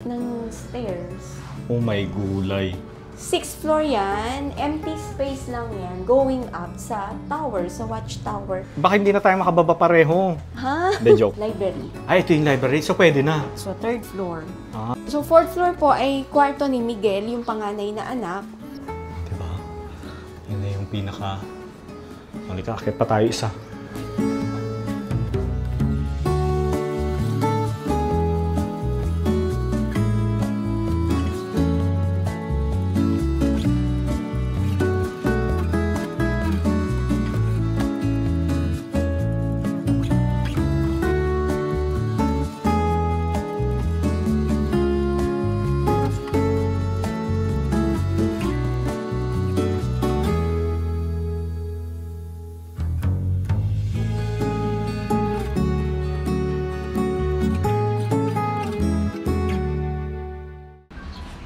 ng stairs. Oh my gulay. 6th floor yan, empty space lang yan, going up sa tower, sa watchtower. Baka hindi na tayo makababa pareho. Ha? The joke. Library. Ay, ito yung library. So, pwede na. So, 3rd floor. Ah. So, 4th floor po ay kwarto ni Miguel, yung panganay na anak. Diba? Yun na yung pinaka... Halika, akit pa tayo isa.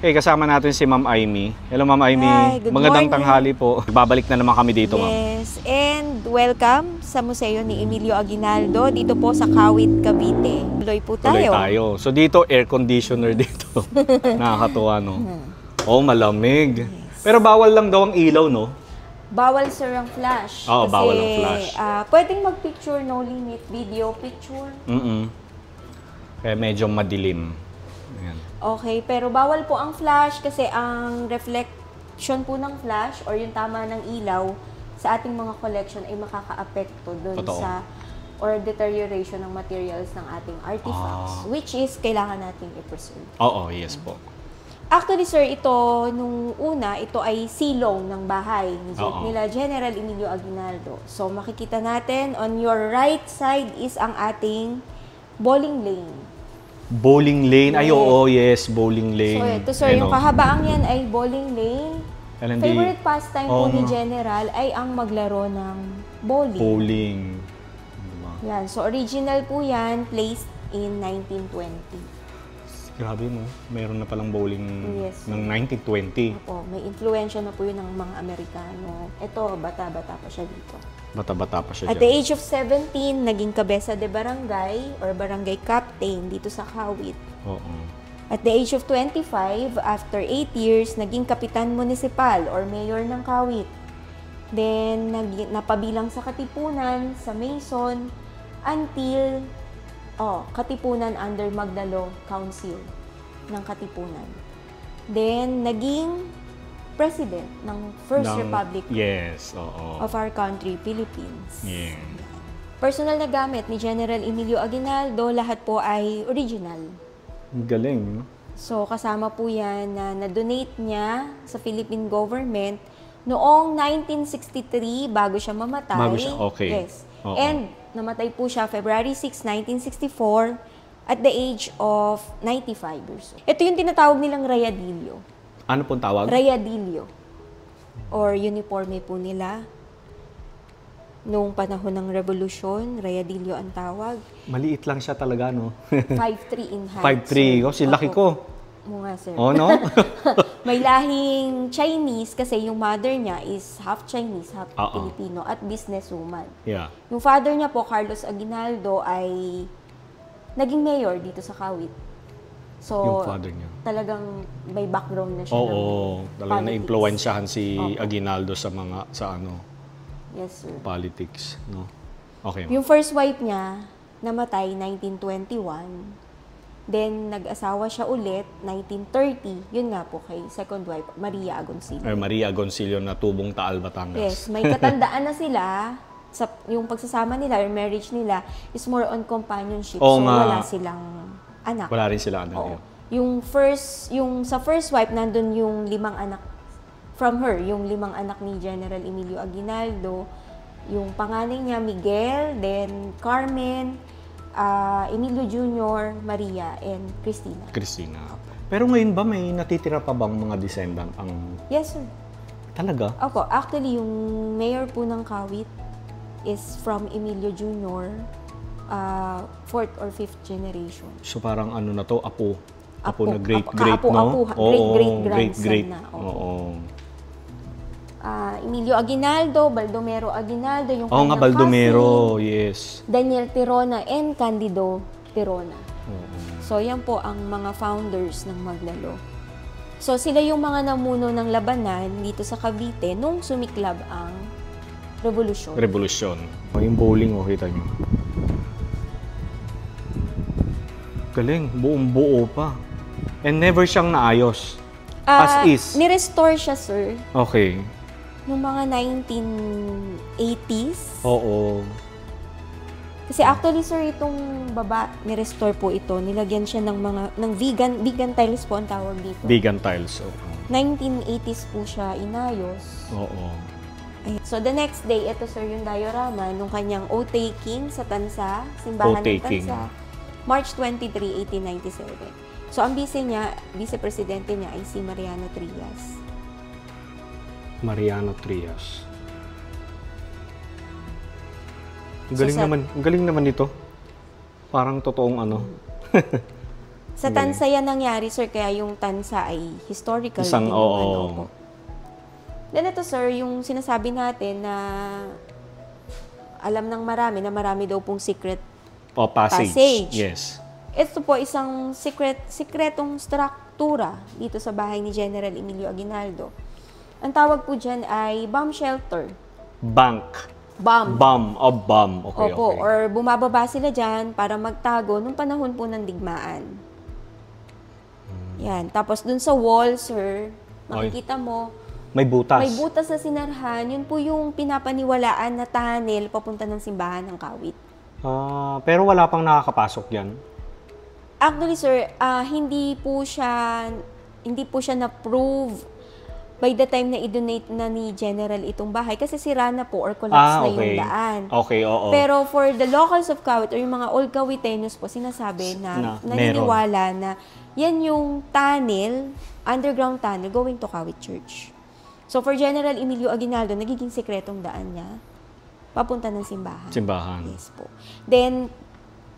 Okay, kasama natin si Ma'am Aimee. Hello, Ma'am Aimee. Hi, good Magandang morning. tanghali po. Babalik na naman kami dito, Ma'am. Yes, and welcome sa museo ni Emilio Aguinaldo dito po sa Kawit, Cavite. Tuloy po Tuloy tayo. tayo. So dito, air conditioner dito. Nakakatuwa, no? Oh, malamig. Pero bawal lang daw ang ilaw, no? Bawal sir ang flash. Oo, bawal ang flash. Pwedeng mag-picture, no limit, video picture. Kaya medyo madilim. Ayan. Okay, pero bawal po ang flash kasi ang reflection po ng flash or yung tama ng ilaw sa ating mga collection ay makaka-apekto dun Totoo. sa or deterioration ng materials ng ating artifacts, which is kailangan nating i-preserve. Oo, yes po. Actually, sir, ito, nung una, ito ay silong ng bahay nila General Emilio Aguinaldo. So, makikita natin, on your right side is ang ating bowling lane. Bowling lane. Ay, Yes. oo, yes. Bowling lane. So, ito, sir, yung kahabaang yan ay bowling lane. Favorite pastime po ni General ay ang maglaro ng bowling. Bowling. Yan. So, original po yan, placed in 1920. Grabe, no? Meron na palang bowling Yes. ng 1920. Opo, may influensya na po yun ng mga Amerikano. Ito, bata-bata pa siya dito. Bata-bata pa siya At the dyan. age of 17, naging kabesa de barangay or barangay captain dito sa Kawit. Oo. At the age of 25, after 8 years, naging kapitan municipal or mayor ng Kawit. Then, napabilang sa Katipunan, sa Mason, until Katipunan under Magdalo Council ng Katipunan. Then, naging president ng First Republic Yes, oo. of our country, Philippines. Yeah. Personal na gamit ni General Emilio Aguinaldo, lahat po ay original. Galing, no? So, kasama po yan na na-donate niya sa Philippine government noong 1963 bago siya mamatay. Bago siya, okay. Yes. Oo. And namatay po siya February 6, 1964 at the age of 95 years old. Ito yung tinatawag nilang rayadillo. Ano pong tawag? Rayadillo. Or uniforme po nila. Noong panahon ng revolusyon, rayadillo ang tawag. Maliit lang siya talaga, no? 5'3" in height. 5'3". Oh, si laki ko. Oo nga, sir. Oh, no? May lahing Chinese kasi yung mother niya is half Chinese, half Filipino at businesswoman. Yeah. Yung father niya po, Carlos Aguinaldo, ay naging mayor dito sa Kawit. So, Yung father niya. talagang may background na siya ng Oo, talagang politics. na-influensyahan si Opo. Aguinaldo sa Yes, sir. politics, no? Okay. Yung first wife niya, namatay 1921. Then, nag-asawa siya ulit, 1930. Yun nga po kay second wife, Maria Agoncillo. Maria Agoncillo na Tubong Taal, Batangas. Yes, may katandaan na sila. Yung pagsasama nila, yung marriage nila, is more on companionship. Oo so, nga. wala silang anak. Wala rin sila anak. Oo. Sa first wife, nandun yung 5 anak from her, yung 5 anak ni General Emilio Aguinaldo. Yung panganay niya, Miguel, then Carmen, Emilio Jr., Maria, and Cristina. Cristina. Pero ngayon ba may natitira pa bang mga descendant ang... Yes, sir. Talaga? Opo, actually, yung mayor po ng Kawit is from Emilio Jr., 4th or 5th generation. So parang ano na to, apo. Apo Apo, na great, apo, great, kaapo, no? apo, great-great-grandson na, oo. Oo. Emilio Aguinaldo, Baldomero Aguinaldo, yung Oo nga, kanyang Baldomero, cousin, yes. Daniel Tirona, and Candido Tirona. Oo. So, yan po ang mga founders ng Maglalo. So, sila yung mga namuno ng labanan dito sa Cavite nung sumiklab ang revolusyon. Revolusyon. Yung bowling, kita nyo. Galing, buong-buo pa. And never siyang naayos. As is. Ni-restore siya, sir. Okay. Noong mga 1980s. Oo. Kasi actually, sir, itong baba, ni-restore po ito. Nilagyan siya ng vegan tiles po ang tawag dito. Vegan tiles, oo. 1980s po siya inayos. Oo. So, the next day, ito, sir, yung diorama nung kanyang oath-taking sa Tansa, simbahan ng Tansa. March 23, 1897. So, ang vice-presidente niya ay si Mariano Trias. Mariano Trias. Ang galing naman ito. Parang totoong ano. Sa Tansa yan nangyari, sir, kaya yung Tansa ay historical. Oo. Then ito, sir, yung sinasabi natin na alam ng marami na marami daw pong secret passage. Yes. Ito po isang sikretong struktura dito sa bahay ni General Emilio Aguinaldo. Ang tawag po dyan ay bomb shelter. Bomb. Okay, Opo, okay. or bumababa sila dyan para magtago nung panahon po ng digmaan. Yan. Tapos dun sa wall, sir, makikita mo, may butas. May butas sa sinarhan. Yun po yung pinapaniwalaan na tunnel papunta ng simbahan ng Kawit. Pero wala pang nakakapasok yan? Actually, sir, hindi po siya na-prove by the time na i-donate na ni General itong bahay kasi sira na po or collapse na yung daan. Okay, oo. Pero for the locals of Kawit or yung mga old Kawitenos po, sinasabi na naniniwala na yan yung tunnel, underground tunnel going to Kawit Church. So for General Emilio Aguinaldo, nagiging sekretong daan niya papunta ng simbahan. Simbahan. Yes po. Then,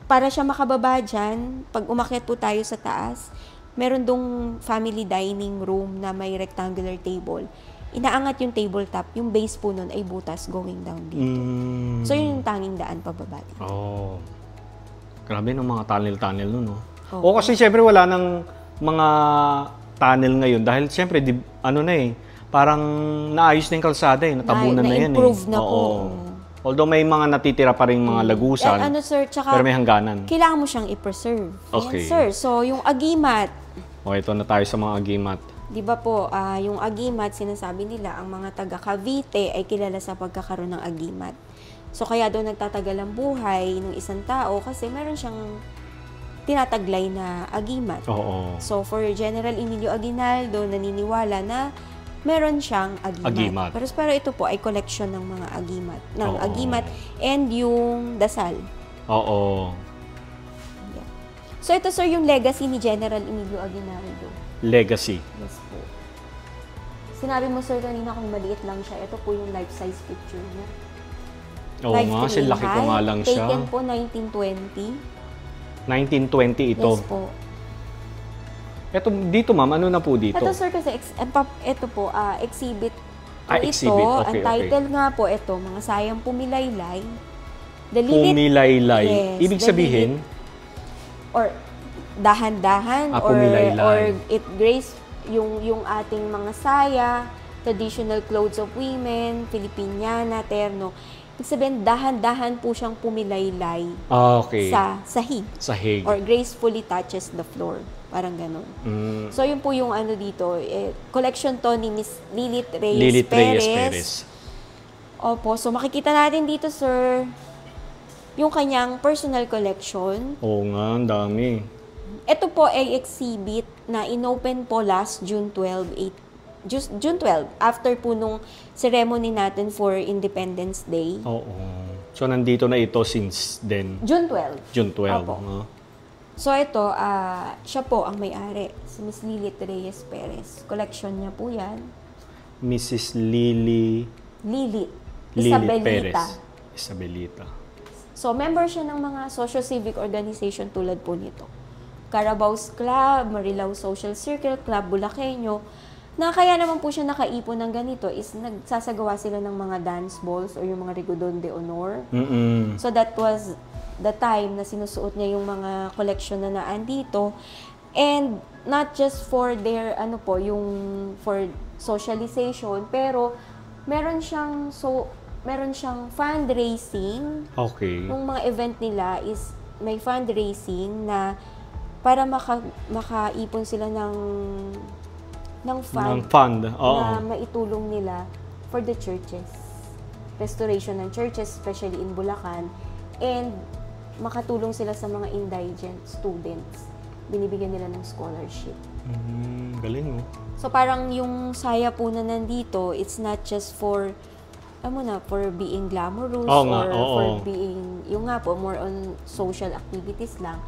para siya makababa dyan, pag umakyat po tayo sa taas, meron dong family dining room na may rectangular table. Inaangat yung tabletop, yung base po nun ay butas going down dito. So, yun yung tanging daan pababa dito. Oh. Grabe ng mga tunnel nun, no? O kasi syempre wala nang mga tunnel ngayon dahil syempre, parang naayos na yung kalsada natabunan na yan Na-improve na po. Although may mga natitira pa rin mga lagusan, sir, tsaka, pero may hangganan. Kailangan mo siyang i-preserve. Okay. Ayan, sir. So, yung agimat. Ito na tayo sa mga agimat. Di ba po, yung agimat, sinasabi nila, ang mga taga Cavite ay kilala sa pagkakaroon ng agimat. So, kaya daw nagtatagal ang buhay ng isang tao kasi meron siyang tinataglay na agimat. Oo. So, for General Emilio Aguinaldo, naniniwala na meron siyang agimat. Pero ito po ay collection ng mga agimat. Agimat and yung dasal. Oo. Yeah. So ito, sir, yung legacy ni General Emilio Aguinaldo. Legacy. Yes po. Sinabi mo, sir, kanina kung maliit lang siya. Ito po yung life-size picture niya. Oo nga, laki ko nga lang siya. Taken po 1920. 1920 ito. Yes po. Ito, dito ma'am, ano na po dito? Ito, sir, kasi ito po, exhibit po exhibit. ito. Okay, ang title nga po ito, Mga Sayang Pumilaylay. Pumilaylay. Yes, Ibig sabihin? Or dahan-dahan, or it grace yung ating mga saya, traditional clothes of women, Filipiniana, terno. Ibig sabihin, dahan-dahan po siyang pumilaylay sa sahig. Sahig. Or gracefully touches the floor. Parang ganun. So, yun po yung dito. Collection to ni Miss Lilith Reyes Perez. Opo. So, makikita natin dito, sir, yung kanyang personal collection. Oo nga, ang dami. Ito po ay exhibit na inopen po last June 12, after po nung ceremony natin for Independence Day. Oo. So, nandito na ito since then? June 12. June 12. Opo. So, ito, siya po ang may-ari. Si Miss Lilith Reyes Perez. Collection niya po yan. Mrs. Lilith Isabelita. Isabelita. So, member siya ng mga social-civic organization tulad po nito. Carabao's Club, Marilao Social Circle, Club Bulaqueño, na kaya naman po siya nakaipon ng ganito is nagsasagawa sila ng mga dance balls or yung mga Rigodon de Honor. So, that was the time na sinusuot niya yung mga collection na naandito. And not just for their, yung for socialization, pero meron siyang fundraising. Okay. Yung mga event nila is may fundraising na para makaipon sila ng fund Oo. na maitulong nila for the churches. Restoration ng churches, especially in Bulacan. And makatulong sila sa mga indigent students. Binibigyan nila ng scholarship. Galing, oh. So parang yung saya po na nandito, it's not just for for being glamorous for being, yung nga po, more on social activities lang.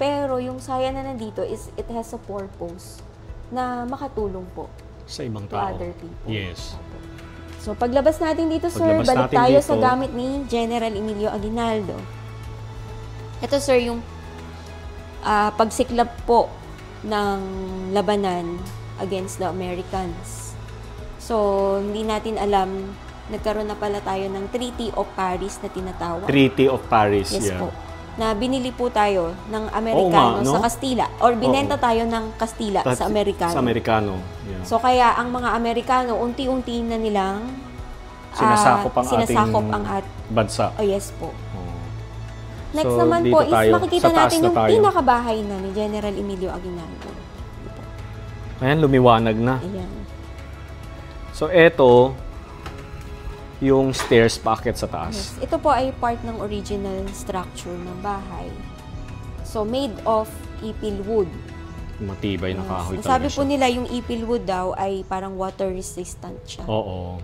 Pero yung saya na nandito is it has a purpose na makatulong po sa ibang to tao. other people. Yes. So paglabas natin dito, sir, balik tayo sa gamit ni General Emilio Aguinaldo. Ito, sir, yung pagsiklab po ng labanan against the Americans. So, hindi natin alam, nagkaroon na pala tayo ng Treaty of Paris na tinatawag. Treaty of Paris, Yes yeah. po. Na binili po tayo ng Amerikano sa Kastila or binenta tayo ng Kastila sa Amerikano. Sa Amerikano, yeah. So, kaya ang mga Amerikano, unti-unti na nilang sinasakop ang bansa. Oh, yes po. Next So, naman dito po is tayo. makikita Sa taas natin na yung tayo. pinakabahay na ni General Emilio Aguinaldo. Ayan, lumiwanag na. Ayan. So, eto, yung stairs paakyat sa taas. Yes. Ito po ay part ng original structure ng bahay. So, made of ipil wood. Matibay na kahoy talaga Sabi po siya. nila, yung ipil wood daw ay parang water resistant siya. Oo.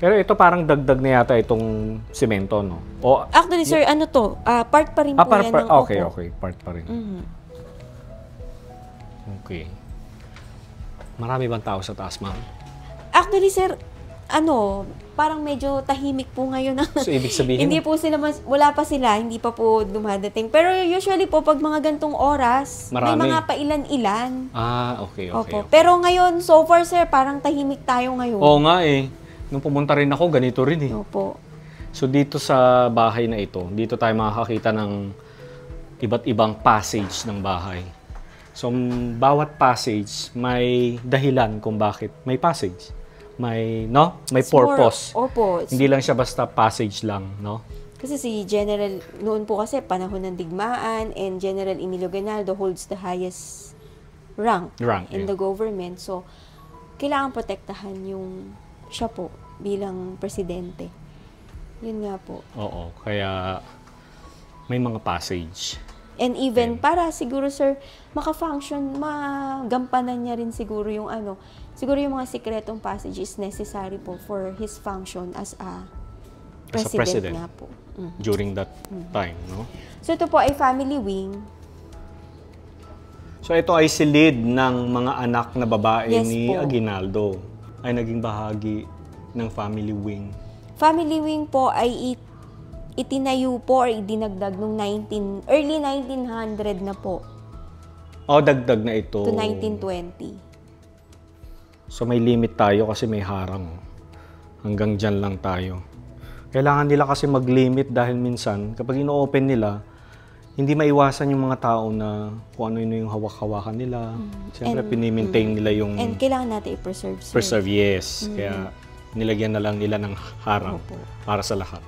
Pero ito parang dagdag na yata itong semento, no? O, Actually, sir, part pa rin po yan ng okay, Opo. okay. Part pa rin. Mhm. Okay. Marami bang tao sa taas, ma'am? Actually, sir, parang medyo tahimik po ngayon. So, ibig sabihin? Hindi po sila, wala pa sila, hindi pa po dumadating. Pero usually po, pag mga gantong oras, Marami. may mga pailan-ilan. Okay. Opo. Pero ngayon, so far, sir, parang tahimik tayo ngayon. Oo nga eh. Nung pumunta rin ako, ganito rin eh. Opo. So, dito sa bahay na ito, dito tayo makakakita ng iba't ibang passage ng bahay. So, bawat passage, may dahilan kung bakit may passage. May purpose. Opo. Hindi lang siya basta passage lang, no? Kasi si General, noon po kasi panahon ng digmaan, and General Emilio Aguinaldo holds the highest rank in the government. So, kailangan protektahan yung siya po bilang presidente. Yun nga po. Oo, kaya may mga passage. And even para siguro, sir, maka-function, magampanan niya rin siguro yung siguro yung mga sikretong passage is necessary po for his function as a president nga po. During that time, no? So ito po ay family wing. So ito ay silid ng mga anak na babae Yes ni po. Aguinaldo. Ay naging bahagi ng family wing. Family wing po ay itinayo po or idinagdag nung early 1900 na po. Dagdag na ito. To 1920. So may limit tayo kasi may harang. Hanggang dyan lang tayo. Kailangan nila kasi mag-limit dahil minsan, kapag ino-open nila, hindi maiwasan yung mga tao na kung ano yung hawak-hawakan nila. Siyempre, pinimaintain nila yung... And kailangan natin i-preserve, sir. Preserve, yes. Kaya nilagyan na lang nila ng harang para sa lahat.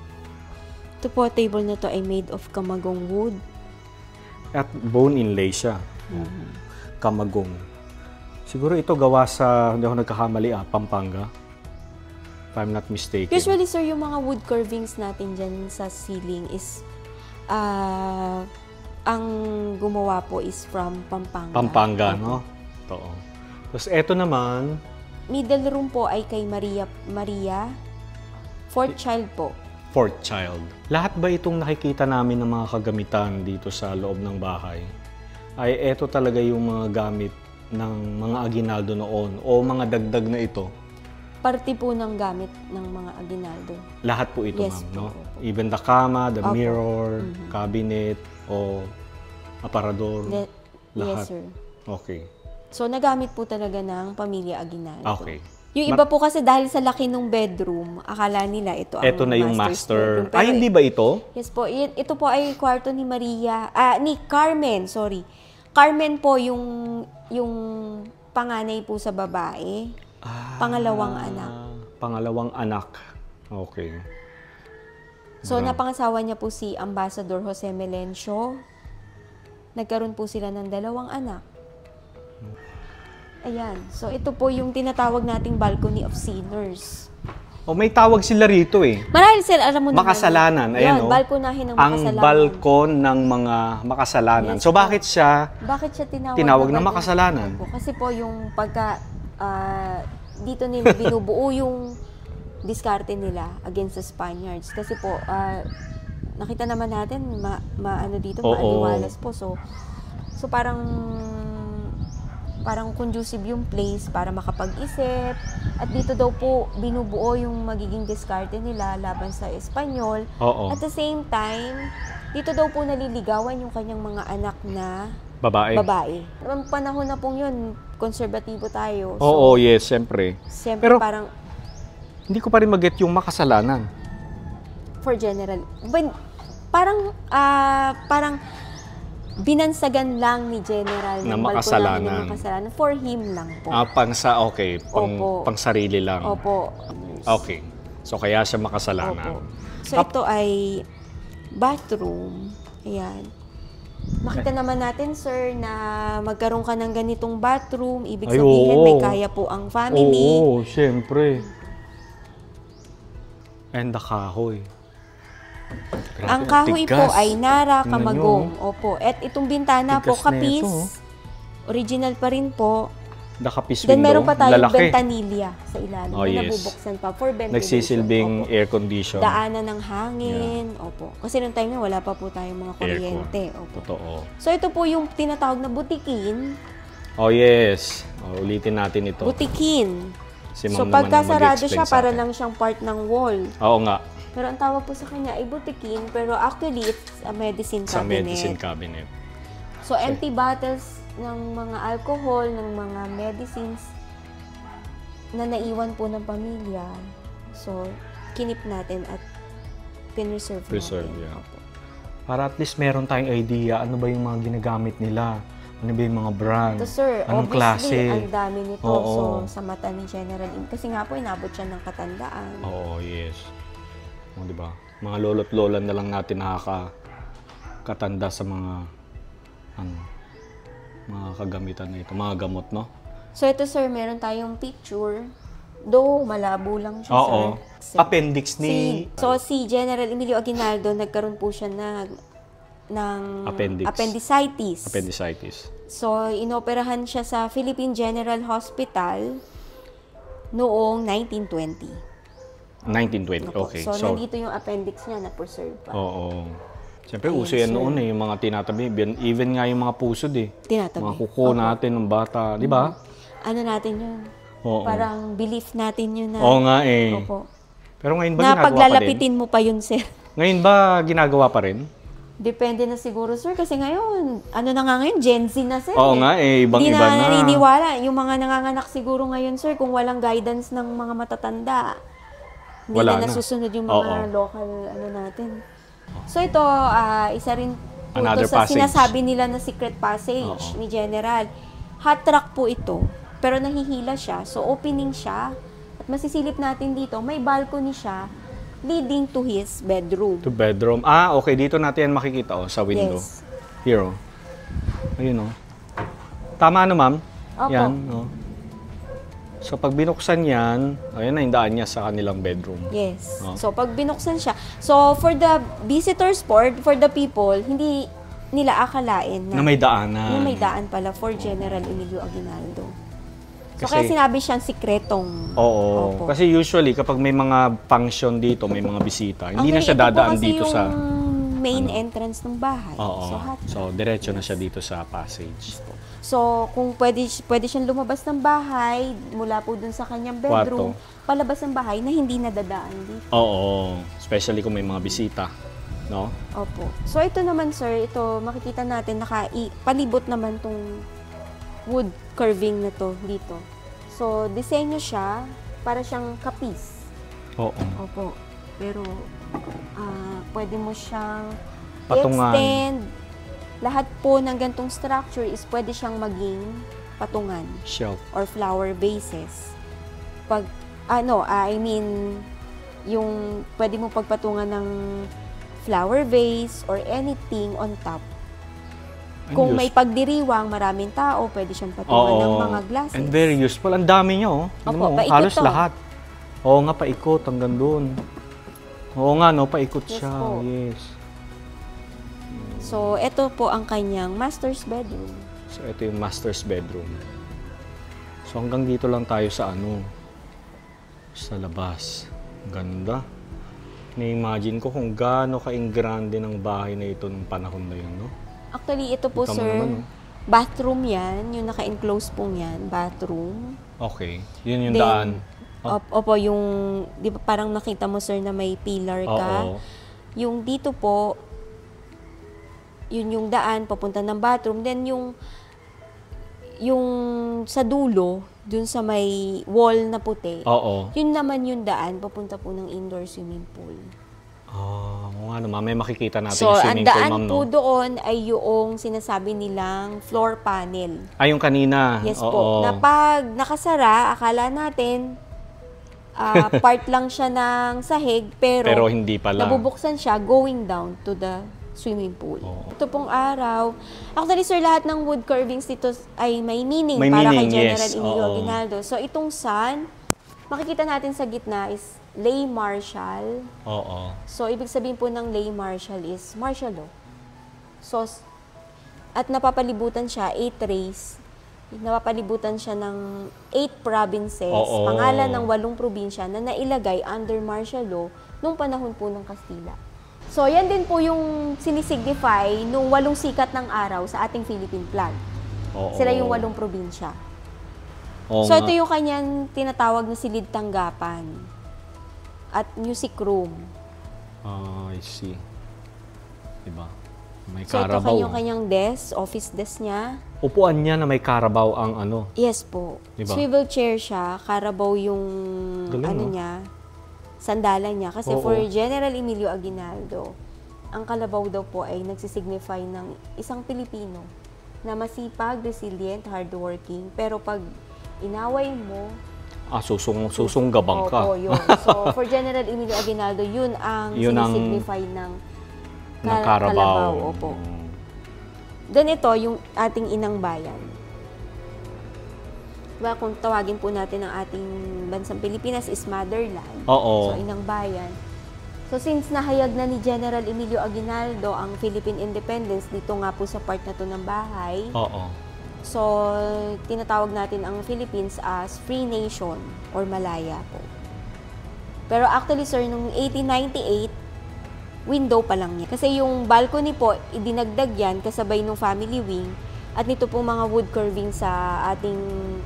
Ito po, table na to ay made of kamagong wood. At bone inlay siya. Kamagong. Siguro ito gawa sa, hindi ako nagkakamali, Pampanga. If I'm not mistaken. Usually, sir, yung mga wood carvings natin dyan sa ceiling is, ang gumawa po is from Pampanga. Pampanga, no? Totoo. Tapos eto naman, Middle room po ay kay Maria. Fourth child po. fourth child. Lahat ba itong nakikita namin ng mga kagamitan dito sa loob ng bahay? Ay eto talaga yung mga gamit ng mga Aguinaldo noon o mga dagdag na ito? Parte po ng gamit ng mga Aguinaldo. Lahat po ito, Yes ma'am, po, no? opo. Even the kama, the Opo. mirror, cabinet, o aparador, Yes, lahat. sir. Okay. So, nagamit po talaga ng pamilya Aguinaldo. Okay. Yung iba po kasi dahil sa laki ng bedroom, akala nila ito ang Ito na yung master's bedroom. master. Ay, hindi ba ito? Yes po. Ito po ay kwarto ni ni Carmen, sorry. Carmen po yung panganay po sa babae. Pangalawang anak. Pangalawang anak. Okay. So, napangasawa niya po si Ambassador Jose Melencio. Nagkaroon po sila ng 2 anak. Ayan. So, ito po yung tinatawag nating balcony of sinners. Oh, may tawag sila rito eh. Marahil sila, alam mo naman. Makasalanan. Ayan, Yan, balkonahin ng makasalanan. Ang balkon ng mga makasalanan. Yes, So, bakit siya tinawag na makasalanan? Opo, kasi po yung pagka dito nila binubuo yung diskarte nila against the Spaniards. Kasi po, nakita naman natin, maano dito, maaliwalas po. So parang conducive yung place para makapag-isip. At dito daw po binubuo yung magiging diskarte nila laban sa Espanyol. At the same time, dito daw po naliligawan yung kanyang mga anak na babae. Ang panahon na pong yun, konserbatibo tayo. So, yes, siyempre. Pero parang hindi ko pa rin mag-get yung makasalanan. For general. Parang binansagan lang ni General na ng makasalanan. makasalanan. For him lang po. Pang sarili lang. Opo. Okay. So, kaya siya makasalanan. Opo. So, ito ay bathroom. Ayan. Makita naman natin, sir, na magkaroon ka ng ganitong bathroom. Ibig sabihin, may kaya po ang family. Oo, siyempre. And the kahoy. Grabe, ang kahoy po ay Nara Kamagong. Nyo. Opo. At itong bintana po, kapis. Original pa rin po. The kapis Then window. meron pa tayong Lalaki. ventanilla sa ilalim na nabubuksan pa for ventilation. Nagsisilbing Opo. air condition. Daanan ng hangin. Opo. Kasi noong time na wala pa po tayong mga kuryente. Opo. Totoo. So ito po yung tinatawag na butikin. Oh yes. Ulitin natin ito. Butikin. Si So Ma'am pagka naman sarado mag-explain siya, sa para atin. lang siyang part ng wall. Oo nga. Pero ang tawag po sa kanya ay butikin, pero actually it's a medicine Sa cabinet. medicine cabinet. So empty bottles ng mga alcohol, ng mga medicines na naiwan po ng pamilya. So kinip natin at pinreserve Preserve, natin. yeah. Opo. Para at least meron tayong idea ano ba yung mga ginagamit nila. Ano ba yung mga brand? So sir, Anong obviously, klase? ang dami nito. Oo. So sa mata ni General kasi nga po inabot siya ng katandaan. Oo, yes. O, di ba? Mga lolo't lola na lang natin nakakatanda sa mga mga kagamitan na ito, mga gamot, no? So ito sir, meron tayong picture. Though malabo lang siya, Oo. sir. Appendix ni Si General Emilio Aguinaldo, nagkaroon po siya ng appendicitis. So, inoperahan siya sa Philippine General Hospital noong 1920. 1920, Opo. okay. So, nandito yung appendix niya na preserve pa. Oo. Siyempre, Ayun, uso yan sir. noon eh, yung mga tinatabi. Even nga yung mga pusod eh. Tinatabi. Mga kuko natin ng bata, di ba? Ano natin yun? Oo. Parang belief natin yun na. Oo nga eh. Opo. Pero ngayon ba Na ginagawa pa rin? paglalapitin mo pa yun, sir. Ngayon ba ginagawa pa rin? Depende na siguro, sir. Kasi ngayon, ano na nga ngayon? Gen Z na, sir. Oo nga eh, ibang-iba Hindi na. na naniniwala. Yung mga nanganganak siguro ngayon, sir, kung walang guidance ng mga matatanda, hindi Wala na na. nasusunod yung mga local natin. So ito, isa rin po Another ito sa passage. sinasabi nila na secret passage ni General. Hot track po ito, pero nahihila siya. So opening siya, at masisilip natin dito, may balcony siya leading to his bedroom. To bedroom. Okay. Dito natin yan makikita sa window. Yes. Here, oh. Ayun, oh. Tama ano, ma'am? Opo. Yan, oh. So, pag binuksan yan, ayun na yung daan niya sa kanilang bedroom. Yes. Oh. So, pag binuksan siya. So, for the visitors port, for the people, hindi nila akalain Na may daanan. na may daan pala for General Emilio Aguinaldo. So, Kasi- kaya sinabi siyang sikretong. Oo. Opo. Kasi usually, kapag may mga function dito, may mga bisita, hindi na Actually, siya ito po dadaan kasi dito sa... yung main entrance ng bahay. Oo. So, hot So, diretso na siya dito sa passage. So, kung pwede siyang lumabas ng bahay, mula po dun sa kanyang bedroom, palabas ng bahay na hindi nadadaan dito. Oo. Especially kung may mga bisita. No? Opo. So, ito naman, sir, ito, makikita natin, palibot naman tong wood curving na to dito So, disenyo siya para siyang kapis. Oo. Opo. Pero, pwede mo siyang Patungan. i-extend. Lahat po ng gantong structure is pwede siyang maging patungan Shelf. or flower vases. Pag, yung pwede mo pagpatungan ng flower vase or anything on top. Kung may pagdiriwang, maraming tao, pwede siyang patungan ng mga glasses. And very useful. Ang dami niya, oh. Opo, Mo, paikot halos to. lahat. Oo nga, paikot hanggang doon. Oo nga, no, paikot Yes siya. po. Yes. So, ito po ang kanyang master's bedroom. So, ito yung master's bedroom. So, hanggang dito lang tayo sa sa labas. Ganda. Na-imagine ko kung gaano ka-ingrande ng bahay na ito nung panahon na yun, no? Actually, ito po, Kita mo sir, naman, no? bathroom yan. Yung naka-enclose pong yan, bathroom. Okay. Yun yung Then, daan. Opo, yung, di ba parang nakita mo, sir, na may pillar ka. Oo. Yung dito po, yun yung daan, papunta ng bathroom. Then, yung sa dulo, dun sa may wall na puti, Oo. yun naman yung daan, papunta po ng indoor swimming pool. Oo nga naman. May makikita natin So, yung ang swimming pool, daan ma'am, po no? doon ay yung sinasabi nilang floor panel. Ay, yung kanina. Yes Oo. po. Na pag nakasara, akala natin part lang siya ng sahig, pero hindi pala. nabubuksan siya going down to the swimming pool. Oo. Ito pong araw. Actually, sir, lahat ng wood carvings dito ay may meaning May para meaning, kay General yes. Emilio Oo. Aguinaldo. So, itong sun, makikita natin sa gitna is lay marshal. Oo. So, ibig sabihin po ng lay marshal is martial law. So, at napapalibutan siya, 8 rays. Napapalibutan siya ng 8 provinces, Oo. pangalan ng 8 probinsya na nailagay under martial law nung panahon po ng Kastila. So, yan din po yung sinisignify nung 8 sikat ng araw sa ating Philippine flag. Oo. Sila yung 8 probinsya. Oo So, nga. ito yung kanyang tinatawag na silid tanggapan at music room. I see. Diba? May So, ito karabaw. yung kanyang desk, office desk niya. Upuan niya na may karabaw ang Yes po. Diba? Swivel chair siya, karabaw yung Galing, no? niya, sandalan niya. Kasi Oo. for General Emilio Aguinaldo, ang kalabaw daw po ay nagsisignify ng isang Pilipino na masipag, resilient, hardworking. Pero pag inaway mo, susunggabang ka. opo, yun. So, for General Emilio Aguinaldo, yun ang Yun ang- sinisignify ng Ng karabaw. Opo. Then ito, yung ating inang bayan. Diba, kung tawagin po natin ang ating bansang Pilipinas is motherland. Oo. So, inang bayan. So, since nahayag na ni General Emilio Aguinaldo ang Philippine Independence dito nga po sa part na to ng bahay, Oo. so, tinatawag natin ang Philippines as Free Nation or Malaya po. Pero actually, sir, nung 1898, window pa lang yan. Kasi yung balcony po, idinagdag yan kasabay ng family wing at nito po mga wood carving sa ating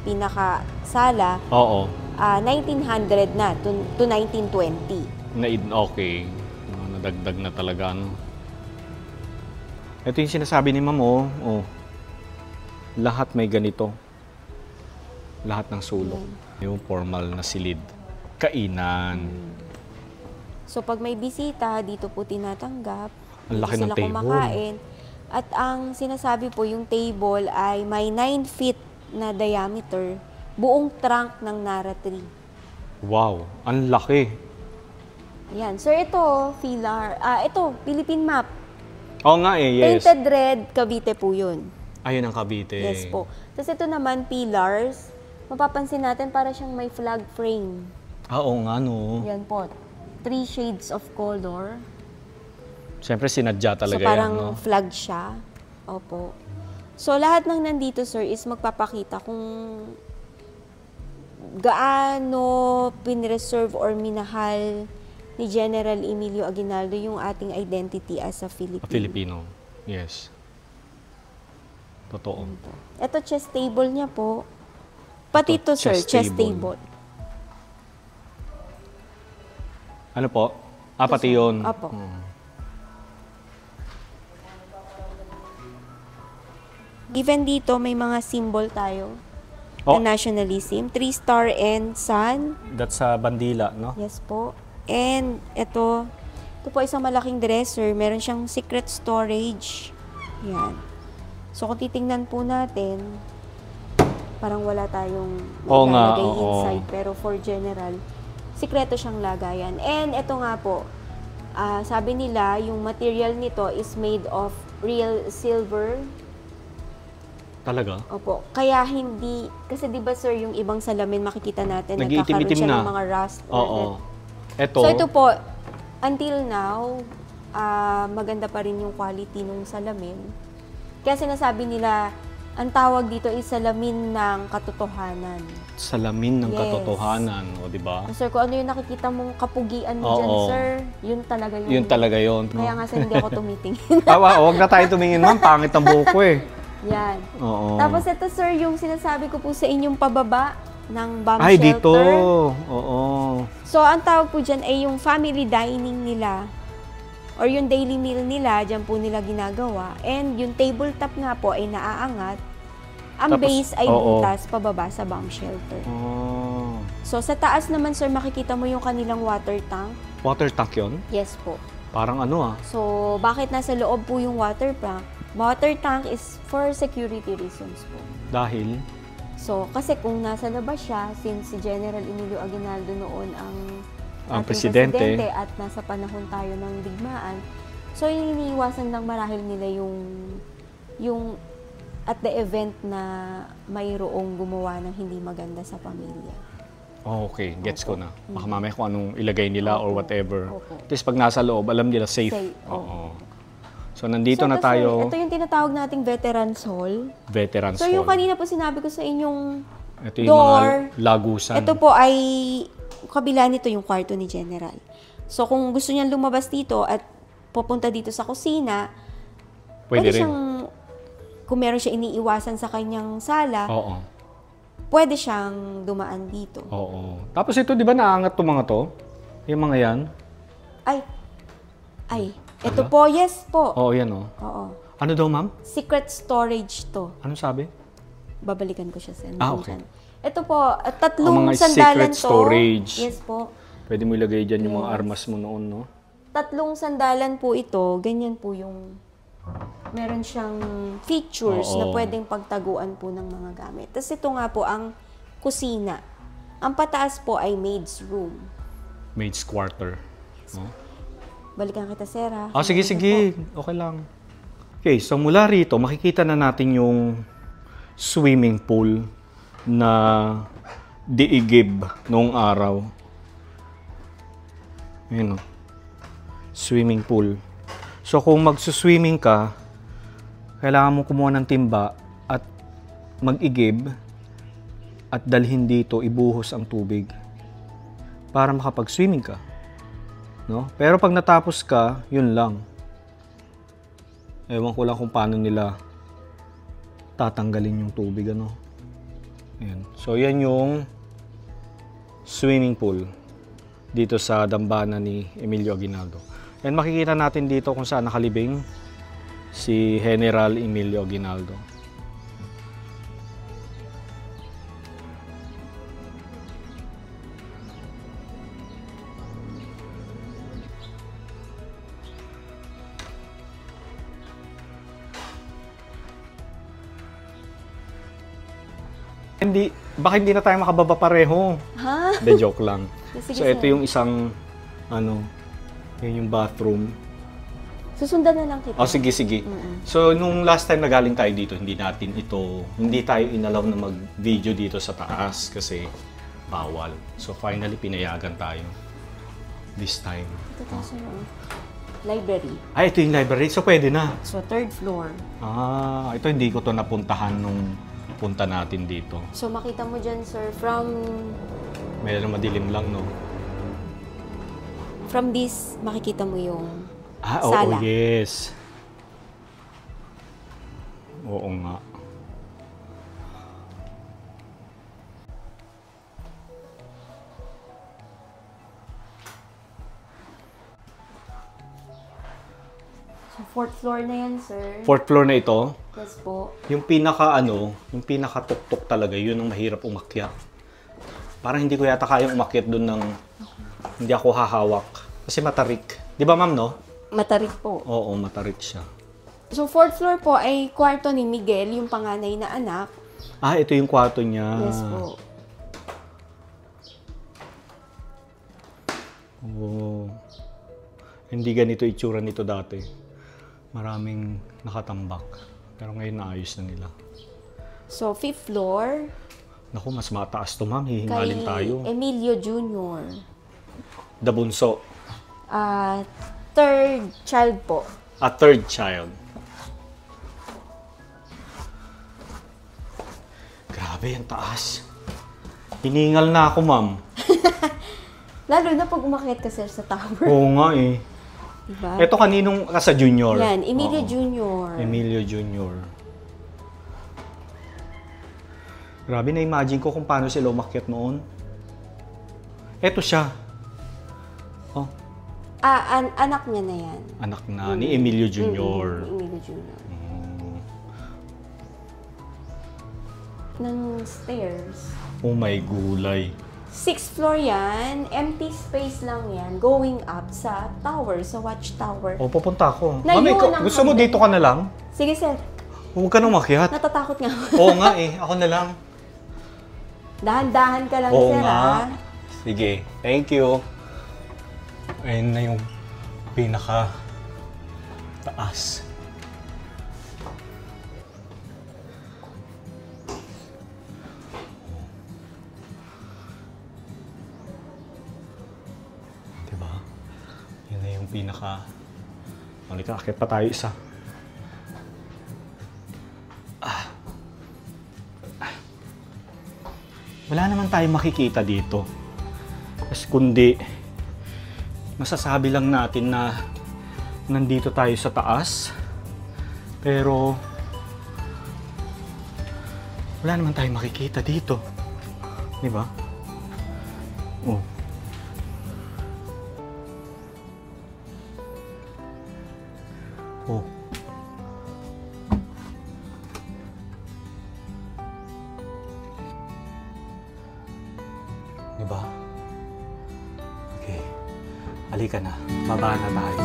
pinakasala, Oo. 1900 na to 1920. Okay. Nadagdag na talaga, ano. Ito yung sinasabi ni Ma'am, oh. Lahat may ganito. Lahat ng sulok. Yung formal na silid. Kainan. So pag may bisita, dito po tinatanggap. Ang laki dito ng sila table. kumakain. At ang sinasabi po, yung table ay may 9 feet na diameter, buong trunk ng Nara tree. Wow. Ang laki. Ayan. Sir, ito, ito, Philippine map. Oo nga eh, yes. Painted red, Cavite po yun. Ayun ang Cavite. Yes po. Tapos ito naman, pillars. Mapapansin natin para siyang may flag frame. Oo nga, no. Yan po. 3 shades of color. Siyempre, sinadya talaga so parang yan, no? flag siya. Opo. So lahat ng nandito, sir, is magpapakita kung gaano pinreserve or minahal ni General Emilio Aguinaldo yung ating identity as a Filipino. Filipino. Yes. Totoo. Ito, chess table niya po. Pati ito, sir, chess table. Ano po? Pati yun. Apo. Hmm. Even dito, may mga symbol tayo. Oh. na nationalism. 3-star and sun. That's sa bandila, no? Yes po. And ito po isang malaking dresser. Meron siyang secret storage. Yan. So kung titingnan po natin, parang wala tayong Oo nga, ilalagay oo. inside. Pero for general, sikreto siyang lagayan. And ito nga po, sabi nila, yung material nito is made of real silver. Talaga? Opo. Kaya hindi, kasi di ba sir, yung ibang salamin makikita natin, nagkakaroon Nag-iitim-itim siya na. ng mga rust. Oo. Ito, So ito po, until now, maganda pa rin yung quality ng salamin. Kaya sinasabi nila, ang tawag dito is salamin ng katotohanan. salamin ng Yes. katotohanan, o di ba? Sir, kung ano yung nakikita mong kapugian mo Oo. dyan, sir, yun talaga yung... Yun talaga yun. Kaya nga sir, hindi ako tumitingin. Huwag na tayo tumingin, ma'am. Pangit ang buhok ko eh. Yan. Oo. Tapos ito sir, yung sinasabi ko po sa inyong pababa ng bomb Ay, shelter. dito. Oo. So, ang tawag po dyan ay yung family dining nila or yung daily meal nila, dyan po nila ginagawa. And yung tabletop nga po ay naaangat. Ang Tapos, base ay oo. butas pababa sa bomb shelter. Oh. So, sa taas naman sir, makikita mo yung kanilang water tank. Water tank yun? Yes po. Parang ano ah. So, bakit nasa loob po yung water tank? Water tank is for security reasons po. Dahil? So, kasi kung nasa labas siya, since si General Emilio Aguinaldo noon ang Ang ating presidente. at nasa panahon tayo ng digmaan, so iniiwasan lang marahil nila yung at the event na mayroong gumawa ng hindi maganda sa pamilya. Oh, okay, gets Opo. ko na. Baka mamaya kung anong ilagay nila or Opo. whatever. Opo. At least pag nasa loob, alam nila safe. Safe, Oo. So, nandito So, na ito, sir, tayo. ito yung tinatawag nating Veterans Hall. Veterans So, yung Hall. kanina po sinabi ko sa inyong Ito yung door, mga lagusan. ito po ay, kabila nito yung kwarto ni General. So, kung gusto niyang lumabas dito at pupunta dito sa kusina, Pwede rin. siyang, kung meron siya iniiwasan sa kanyang sala, Oo. pwede siyang dumaan dito. Oo. Tapos ito, di ba naangat itong mga to? Yung mga yan? Ay, ito po, yes po. Oo, yan oh. Oo. Ano daw, ma'am? Secret storage to. Anong sabi? Babalikan ko siya sa Okay. Ito po, tatlong mga sandalan secret to. storage. Yes po. Pwede mo ilagay dyan yung mga Yes. armas mo noon, no? Tatlong sandalan po ito, ganyan po yung meron siyang features Oo. na pwedeng pagtaguan po ng mga gamit. Tapos ito nga po ang kusina. Ang pataas po ay maid's room. Maid's quarter. No? Balikan kita, sir, ha? Sige, sige. Okay lang. Okay, so mula rito, makikita na natin yung swimming pool na diigib noong araw. Ayan o. Swimming pool. So kung magsuswimming ka, kailangan mo kumuha ng timba at mag-igib at dalhin dito, ibuhos ang tubig para makapag-swimming ka. No? Pero pag natapos ka, yun lang. Ewan ko lang kung paano nila tatanggalin yung tubig, ano. Ayan. So, yan yung swimming pool dito sa dambana ni Emilio Aguinaldo. And makikita natin dito kung saan nakalibing si General Emilio Aguinaldo. Bakit hindi na tayo makababa pareho? Ha? De joke lang. Sige, So, ito sir. yung isang, yun yung bathroom. Susundan na lang kita. Sige, sige. So, nung last time na galing tayo dito, hindi tayo inalaw na mag-video dito sa taas kasi bawal. So, finally, pinayagan tayo this time. Ito tayo, sir, oh. Library. Ay, ito yung library. So, pwede na. So, third floor. Ito hindi ko to napuntahan nung punta natin dito. So, makita mo dyan, sir, from Medyo madilim lang, no? this, makikita mo yung Oo, sala. yes. Oo nga. So, fourth floor na yan, sir. Fourth floor na ito. Yes po. Yung pinaka-tuktok talaga, yun ang mahirap umakyat. Parang hindi ko yata kayang umakyat doon ng hindi ako hahawak. Kasi matarik. Di ba, ma'am, no? Matarik po. Oo, matarik siya. So, 4th floor po ay kwarto ni Miguel, yung panganay na anak. Ah, ito yung kwarto niya. Yes po. Oo. Hindi ganito itsura nito dati. Maraming nakatambak. Pero ngayon naayos na nila. So, 5th floor, Naku, mas mataas to, ma'am. kay Hihingalin tayo. Emilio Jr. Dabunso. 3rd child po. A third child. Grabe, ang taas. Hiningal na ako, ma'am. Lalo na pag umakyat ka, sir, sa tower. Oo nga eh. Diba? Ito kaninong sa junior? Yan, Emilio Oo. Jr. Emilio Jr. Grabe, na-imagine ko kung paano sila umakyat noon. Ito siya. Oh, Anak niya na yan. anak na ni Emilio Jr. Emilio Jr. Ng stairs. Oh my gulay. 6th floor yan. Empty space lang yan. Going up sa tower, sa watchtower. Oh, pupunta ako. Na Ma'am, yun ikaw, ang gusto mo hanggang- dito ka na lang? Sige, sir. Huwag ka nang makyat. Natatakot nga. Oo nga eh, ako na lang. Dahan-dahan ka lang, Oo sir, nga. ah. Sige, thank you. Ayun na yung pinaka taas. Diba? Yun na yung pinaka... Halika, akit pa tayo isa. Wala naman tayong makikita dito. Kasi kundi, masasabi lang natin na nandito tayo sa taas. Pero, wala naman tayong makikita dito. Di ba? Oh. Oh. Diba? Okay. Halika na. Baba na tayo.